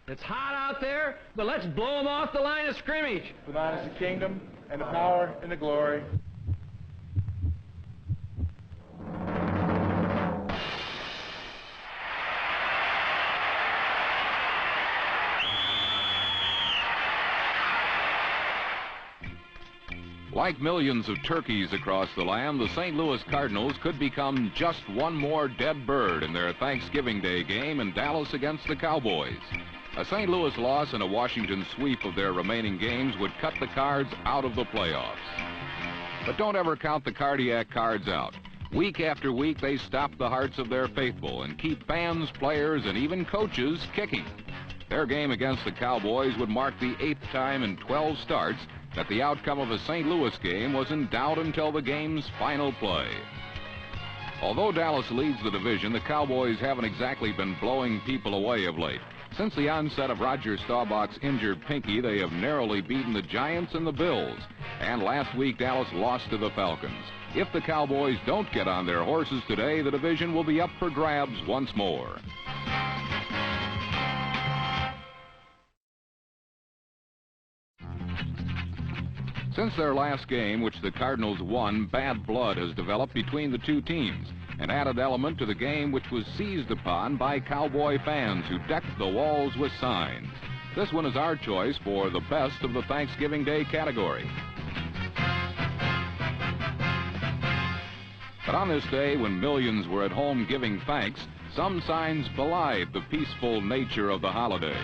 It's hot out there, but let's blow them off the line of scrimmage. For thine is the kingdom, and the power, and the glory. Like millions of turkeys across the land, the St. Louis Cardinals could become just one more dead bird in their Thanksgiving Day game in Dallas against the Cowboys. A St. Louis loss and a Washington sweep of their remaining games would cut the Cards out of the playoffs. But don't ever count the cardiac Cards out. Week after week, they stop the hearts of their faithful and keep fans, players, and even coaches kicking. Their game against the Cowboys would mark the 8th time in 12 starts that the outcome of a St. Louis game was in doubt until the game's final play. Although Dallas leads the division, the Cowboys haven't exactly been blowing people away of late. Since the onset of Roger Staubach's injured pinky, they have narrowly beaten the Giants and the Bills. And last week, Dallas lost to the Falcons. If the Cowboys don't get on their horses today, the division will be up for grabs once more. Since their last game, which the Cardinals won, bad blood has developed between the two teams, an added element to the game which was seized upon by Cowboy fans who decked the walls with signs. This one is our choice for the best of the Thanksgiving Day category. But on this day, when millions were at home giving thanks, some signs belied the peaceful nature of the holiday.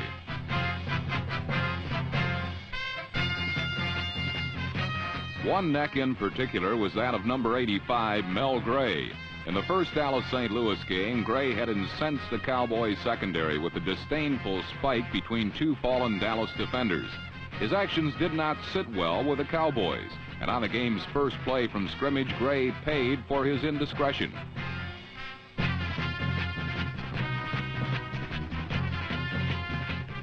One neck in particular was that of number 85, Mel Gray. In the first Dallas-St. Louis game, Gray had incensed the Cowboys secondary with a disdainful spike between two fallen Dallas defenders. His actions did not sit well with the Cowboys, and on the game's first play from scrimmage, Gray paid for his indiscretion.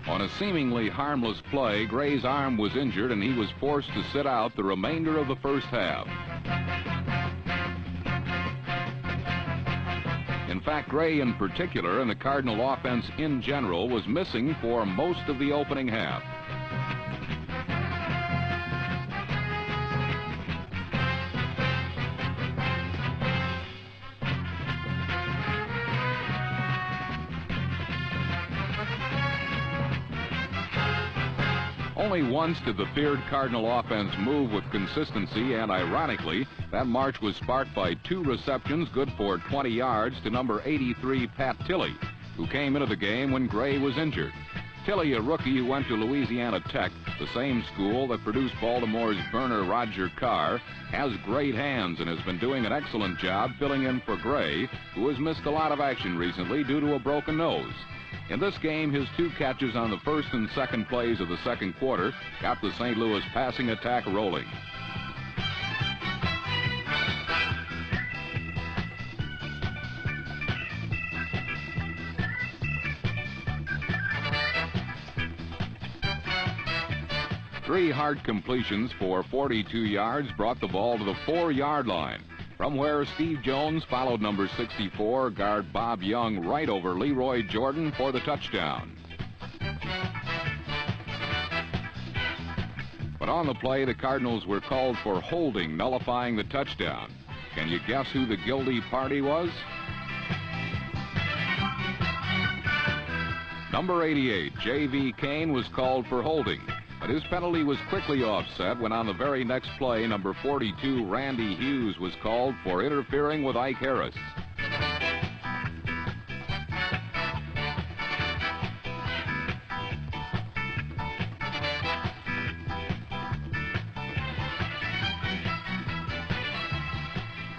On a seemingly harmless play, Gray's arm was injured and he was forced to sit out the remainder of the first half. In fact, Gray in particular, and the Cardinal offense in general, was missing for most of the opening half. Only once did the feared Cardinal offense move with consistency, and ironically, that march was sparked by 2 receptions good for 20 yards to number 83, Pat Tilley, who came into the game when Gray was injured. Tilley, a rookie who went to Louisiana Tech, the same school that produced Baltimore's burner Roger Carr, has great hands and has been doing an excellent job filling in for Gray, who has missed a lot of action recently due to a broken nose. In this game, his 2 catches on the first and second plays of the second quarter got the St. Louis passing attack rolling. Three hard completions for 42 yards brought the ball to the 4-yard line, from where Steve Jones followed number 64, guard Bob Young, right over Leroy Jordan for the touchdown. But on the play, the Cardinals were called for holding, nullifying the touchdown. Can you guess who the guilty party was? Number 88, J.V. Kane, was called for holding, but his penalty was quickly offset when on the very next play, number 42, Randy Hughes, was called for interfering with Ike Harris.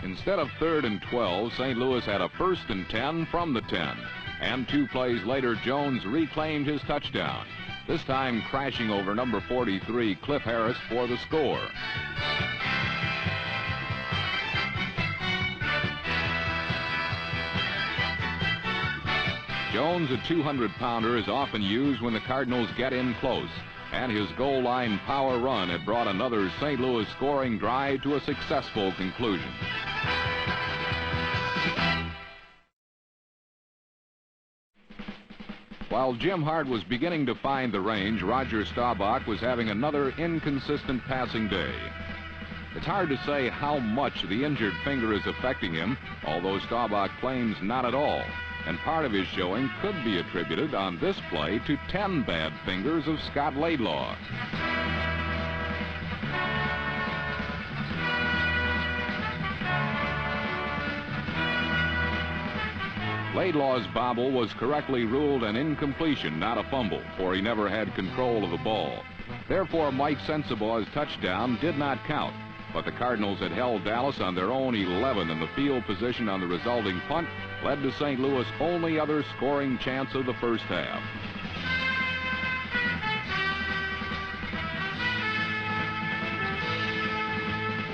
Instead of 3rd and 12, St. Louis had a 1st and 10 from the 10. And 2 plays later, Jones reclaimed his touchdown, this time crashing over number 43, Cliff Harris, for the score. Jones, a 200-pounder, is often used when the Cardinals get in close, and his goal line power run had brought another St. Louis scoring drive to a successful conclusion. While Jim Hart was beginning to find the range, Roger Staubach was having another inconsistent passing day. It's hard to say how much the injured finger is affecting him, although Staubach claims not at all. And part of his showing could be attributed on this play to 10 bad fingers of Scott Laidlaw. Laidlaw's bobble was correctly ruled an incompletion, not a fumble, for he never had control of the ball. Therefore, Mike Sensabaugh's touchdown did not count, but the Cardinals had held Dallas on their own 11, and the field position on the resulting punt led to St. Louis' only other scoring chance of the first half.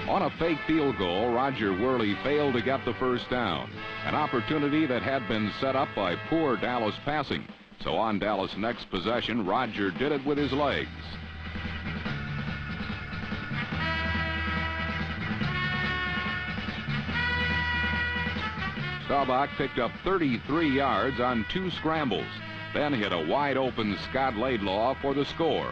On a fake field goal, Roger Worley failed to get the first down, an opportunity that had been set up by poor Dallas passing. So on Dallas' next possession, Roger did it with his legs. Staubach picked up 33 yards on 2 scrambles, then hit a wide-open Scott Laidlaw for the score.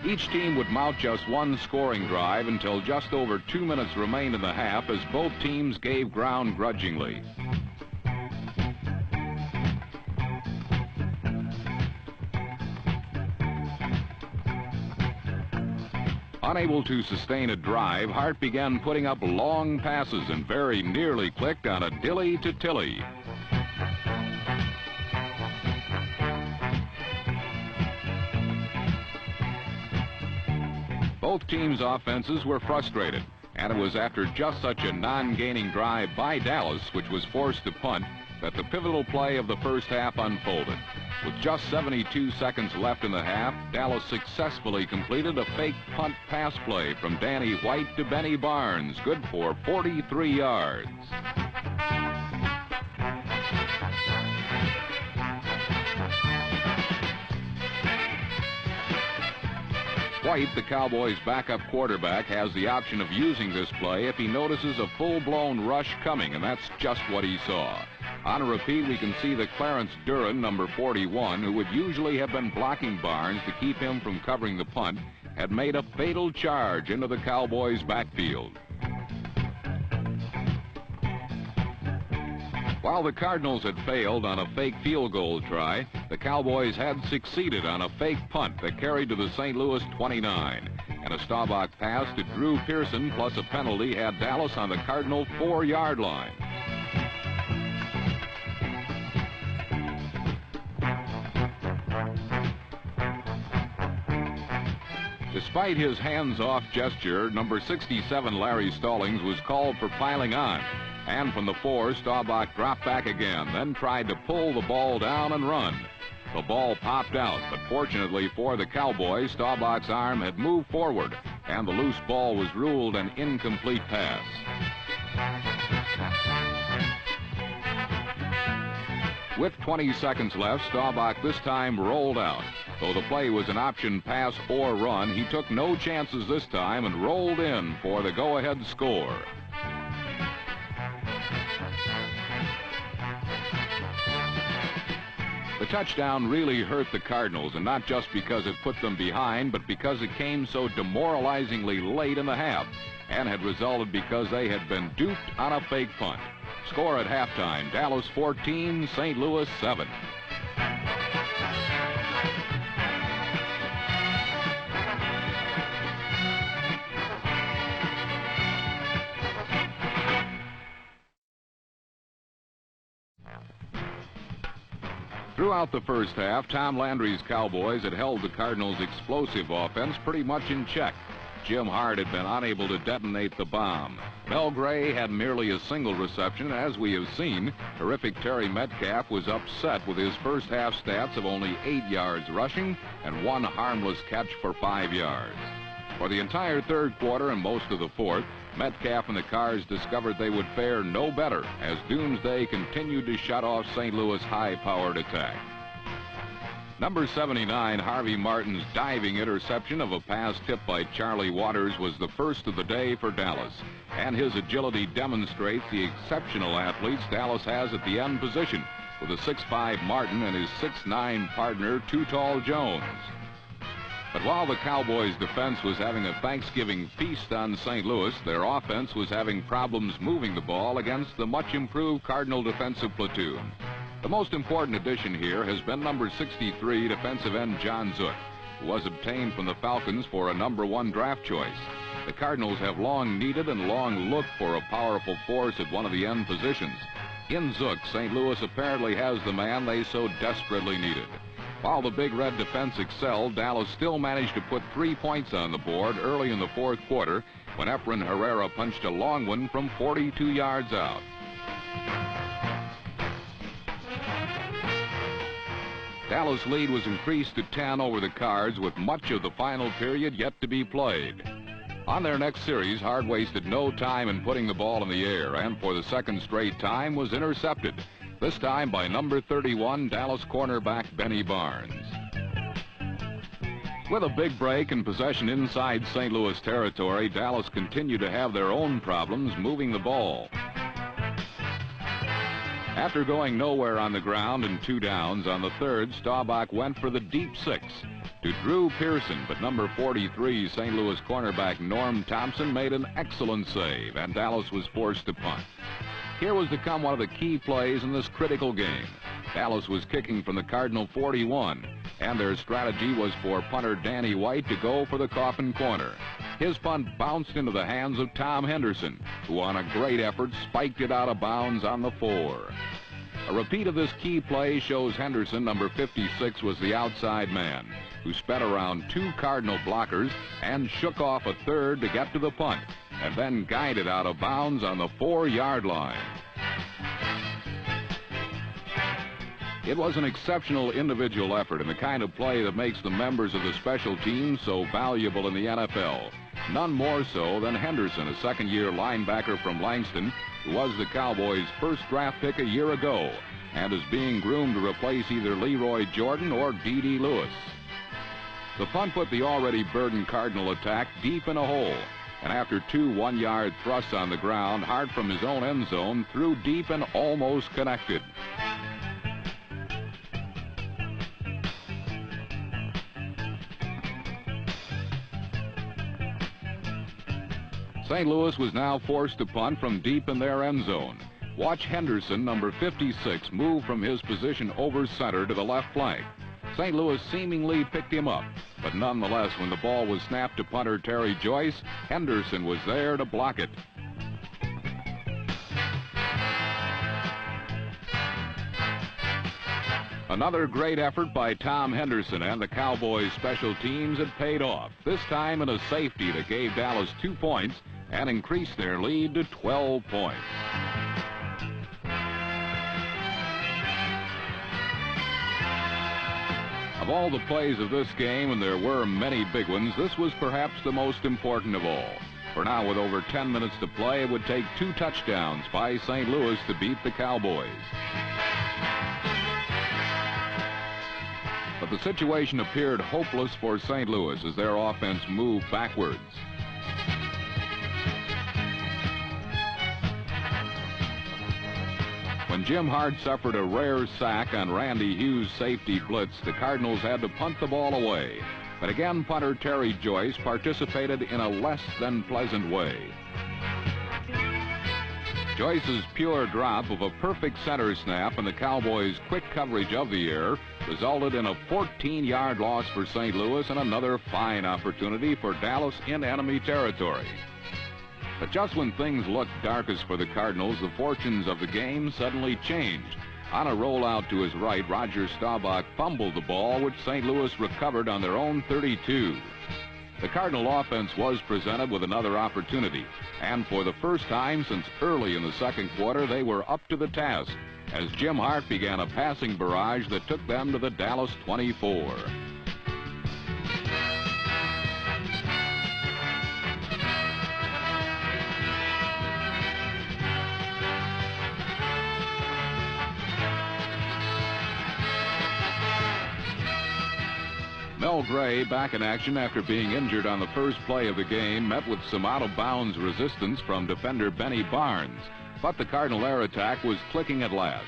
Each team would mount just one scoring drive until just over 2 minutes remained in the half as both teams gave ground grudgingly. Unable to sustain a drive, Hart began putting up long passes and very nearly clicked on a dilly to Tilly. Both teams' offenses were frustrated, and it was after just such a non-gaining drive by Dallas, which was forced to punt, that the pivotal play of the first half unfolded. With just 72 seconds left in the half, Dallas successfully completed a fake punt pass play from Danny White to Benny Barnes, good for 43 yards. White, the Cowboys' backup quarterback, has the option of using this play if he notices a full-blown rush coming, and that's just what he saw. On a repeat, we can see that Clarence Duran, number 41, who would usually have been blocking Barnes to keep him from covering the punt, had made a fatal charge into the Cowboys' backfield. While the Cardinals had failed on a fake field goal try, the Cowboys had succeeded on a fake punt that carried to the St. Louis 29. And a Staubach pass to Drew Pearson plus a penalty had Dallas on the Cardinal 4-yard line. Despite his hands-off gesture, number 67, Larry Stallings, was called for piling on. And from the 4, Staubach dropped back again, then tried to pull the ball down and run. The ball popped out, but fortunately for the Cowboys, Staubach's arm had moved forward, and the loose ball was ruled an incomplete pass. With 20 seconds left, Staubach this time rolled out. Though the play was an option pass or run, he took no chances this time and rolled in for the go-ahead score. The touchdown really hurt the Cardinals, and not just because it put them behind, but because it came so demoralizingly late in the half and had resulted because they had been duped on a fake punt. Score at halftime, Dallas 14, St. Louis 7. Throughout the first half, Tom Landry's Cowboys had held the Cardinals' explosive offense pretty much in check. Jim Hart had been unable to detonate the bomb. Mel Gray had merely a single reception. As we have seen, terrific Terry Metcalf was upset with his first half stats of only 8 yards rushing and 1 harmless catch for 5 yards. For the entire third quarter and most of the fourth, Metcalf and the Cards discovered they would fare no better as Doomsday continued to shut off St. Louis' high-powered attack. Number 79, Harvey Martin's diving interception of a pass tipped by Charlie Waters was the first of the day for Dallas, and his agility demonstrates the exceptional athletes Dallas has at the end position, with a 6'5" Martin and his 6'9" partner, Too Tall Jones. But while the Cowboys' defense was having a Thanksgiving feast on St. Louis, their offense was having problems moving the ball against the much-improved Cardinal defensive platoon. The most important addition here has been number 63 defensive end John Zook, who was obtained from the Falcons for a number 1 draft choice. The Cardinals have long needed and long looked for a powerful force at one of the end positions. In Zook, St. Louis apparently has the man they so desperately needed. While the Big Red defense excelled, Dallas still managed to put 3 points on the board early in the fourth quarter when Efrain Herrera punched a long one from 42 yards out. Dallas' lead was increased to 10 over the Cards with much of the final period yet to be played. On their next series, Hart wasted no time in putting the ball in the air, and for the second straight time was intercepted, this time by number 31 Dallas cornerback Benny Barnes. With a big break and possession inside St. Louis territory, Dallas continued to have their own problems moving the ball. After going nowhere on the ground and 2 downs, on the third, Staubach went for the deep 6 to Drew Pearson, but number 43 St. Louis cornerback Norm Thompson made an excellent save, and Dallas was forced to punt. Here was to come one of the key plays in this critical game. Dallas was kicking from the Cardinal 41, and their strategy was for punter Danny White to go for the coffin corner. His punt bounced into the hands of Tom Henderson, who on a great effort spiked it out of bounds on the 4. A repeat of this key play shows Henderson, number 56, was the outside man, who sped around 2 Cardinal blockers and shook off a third to get to the punt, and then guided out of bounds on the 4-yard line. It was an exceptional individual effort and the kind of play that makes the members of the special teams so valuable in the NFL. None more so than Henderson, a second-year linebacker from Langston, who was the Cowboys' first draft pick a year ago and is being groomed to replace either Leroy Jordan or D.D. Lewis. The punt put the already burdened Cardinal attack deep in a hole, and after 2 one-yard thrusts on the ground, Hart from his own end zone threw deep and almost connected. St. Louis was now forced to punt from deep in their end zone. Watch Henderson, number 56, move from his position over center to the left flank. St. Louis seemingly picked him up, but nonetheless, when the ball was snapped to punter Terry Joyce, Henderson was there to block it. Another great effort by Tom Henderson and the Cowboys' special teams had paid off, this time in a safety that gave Dallas 2 points and increased their lead to 12 points. Of all the plays of this game, and there were many big ones, this was perhaps the most important of all. For now, with over 10 minutes to play, it would take 2 touchdowns by St. Louis to beat the Cowboys. But the situation appeared hopeless for St. Louis as their offense moved backwards. When Jim Hart suffered a rare sack on Randy Hughes' safety blitz, the Cardinals had to punt the ball away. But again, punter Terry Joyce participated in a less than pleasant way. Joyce's pure drop of a perfect center snap and the Cowboys' quick coverage of the error resulted in a 14-yard loss for St. Louis and another fine opportunity for Dallas in enemy territory. But just when things looked darkest for the Cardinals, the fortunes of the game suddenly changed. On a rollout to his right, Roger Staubach fumbled the ball, which St. Louis recovered on their own 32. The Cardinal offense was presented with another opportunity, and for the first time since early in the second quarter, they were up to the task as Jim Hart began a passing barrage that took them to the Dallas 24. Mel Gray, back in action after being injured on the first play of the game, met with some out-of-bounds resistance from defender Benny Barnes. But the Cardinal air attack was clicking at last.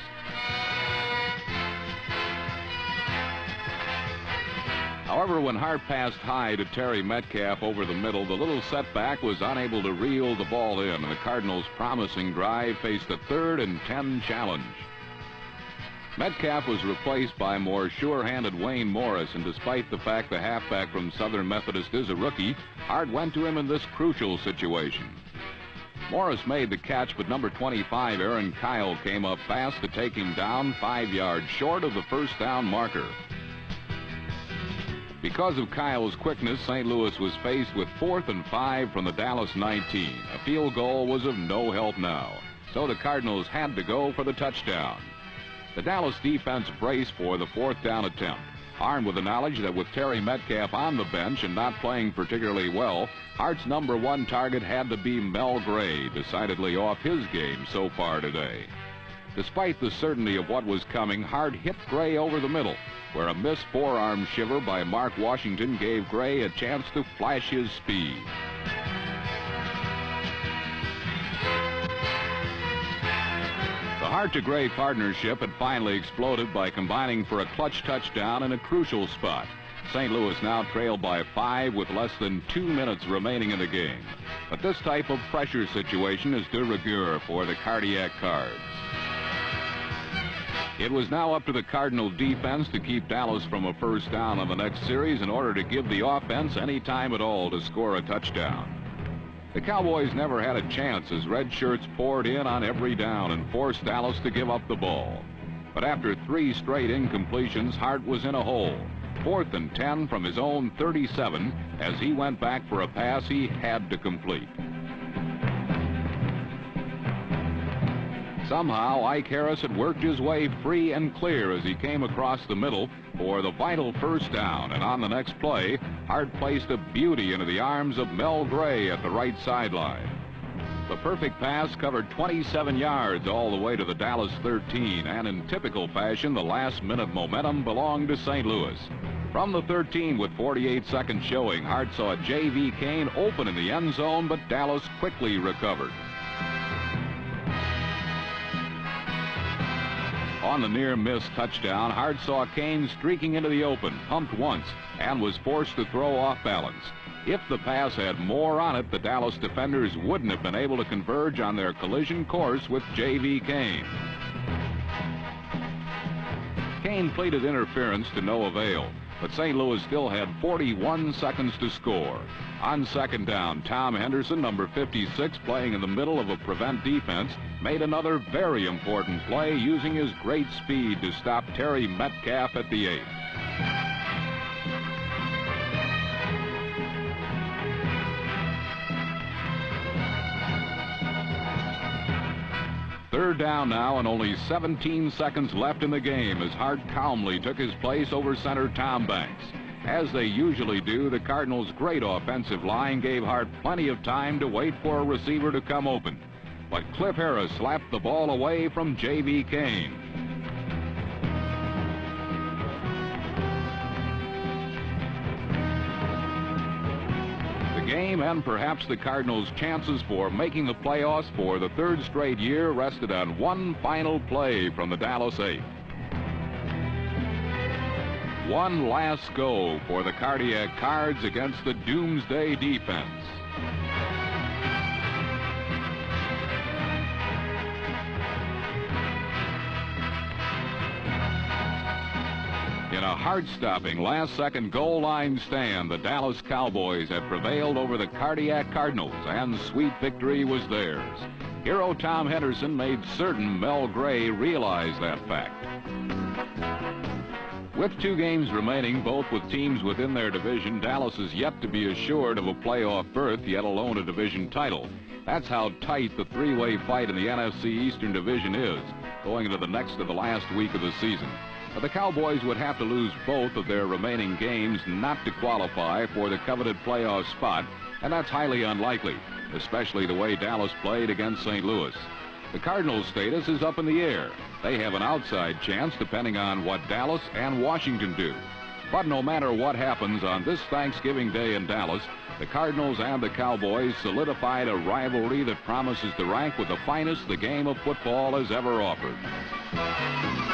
However, when Hart passed high to Terry Metcalf over the middle, the little setback was unable to reel the ball in, and the Cardinals' promising drive faced a 3rd and 10 challenge. Metcalf was replaced by more sure-handed Wayne Morris, and despite the fact the halfback from Southern Methodist is a rookie, Hart went to him in this crucial situation. Morris made the catch, but number 25, Aaron Coryell, came up fast to take him down 5 yards short of the first down marker. Because of Coryell's quickness, St. Louis was faced with 4th and 5 from the Dallas 19. A field goal was of no help now, so the Cardinals had to go for the touchdown. The Dallas defense braced for the 4th down attempt, armed with the knowledge that with Terry Metcalf on the bench and not playing particularly well, Hart's number 1 target had to be Mel Gray, decidedly off his game so far today. Despite the certainty of what was coming, Hart hit Gray over the middle, where a missed forearm shiver by Mark Washington gave Gray a chance to flash his speed. The Hart-to-Gray partnership had finally exploded by combining for a clutch touchdown in a crucial spot. St. Louis now trailed by 5 with less than 2 minutes remaining in the game. But this type of pressure situation is de rigueur for the Cardiac Cards. It was now up to the Cardinal defense to keep Dallas from a first down on the next series in order to give the offense any time at all to score a touchdown. The Cowboys never had a chance as red shirts poured in on every down and forced Dallas to give up the ball. But after 3 straight incompletions, Hart was in a hole. 4th and 10 from his own 37 as he went back for a pass he had to complete. Somehow, Ike Harris had worked his way free and clear as he came across the middle for the vital first down, and on the next play, Hart placed a beauty into the arms of Mel Gray at the right sideline. The perfect pass covered 27 yards all the way to the Dallas 13, and in typical fashion, the last-minute momentum belonged to St. Louis. From the 13 with 48 seconds showing, Hart saw J.V. Kane open in the end zone, but Dallas quickly recovered. On the near-miss touchdown, Hart saw Kane streaking into the open, pumped once, and was forced to throw off balance. If the pass had more on it, the Dallas defenders wouldn't have been able to converge on their collision course with J.V. Kane. Kane pleaded interference to no avail, but St. Louis still had 41 seconds to score. On second down, Tom Henderson, number 56, playing in the middle of a prevent defense, made another very important play using his great speed to stop Terry Metcalf at the 8. Third down now and only 17 seconds left in the game as Hart calmly took his place over center Tom Banks. As they usually do, the Cardinals' great offensive line gave Hart plenty of time to wait for a receiver to come open. But Cliff Harris slapped the ball away from J.V. Kane. The game and perhaps the Cardinals' chances for making the playoffs for the 3rd straight year rested on one final play from the Dallas 8. One last go for the Cardiac Cards against the Doomsday defense. In a heart-stopping last-second goal line stand, the Dallas Cowboys had prevailed over the Cardiac Cardinals, and sweet victory was theirs. Hero Tom Henderson made certain Mel Gray realize that fact. With 2 games remaining, both with teams within their division, Dallas is yet to be assured of a playoff berth, yet alone a division title. That's how tight the 3-way fight in the NFC Eastern Division is, going into the next to the last week of the season. But the Cowboys would have to lose both of their remaining games not to qualify for the coveted playoff spot, and that's highly unlikely, especially the way Dallas played against St. Louis. The Cardinals' status is up in the air. They have an outside chance depending on what Dallas and Washington do. But no matter what happens on this Thanksgiving Day in Dallas, the Cardinals and the Cowboys solidified a rivalry that promises to rank with the finest the game of football has ever offered.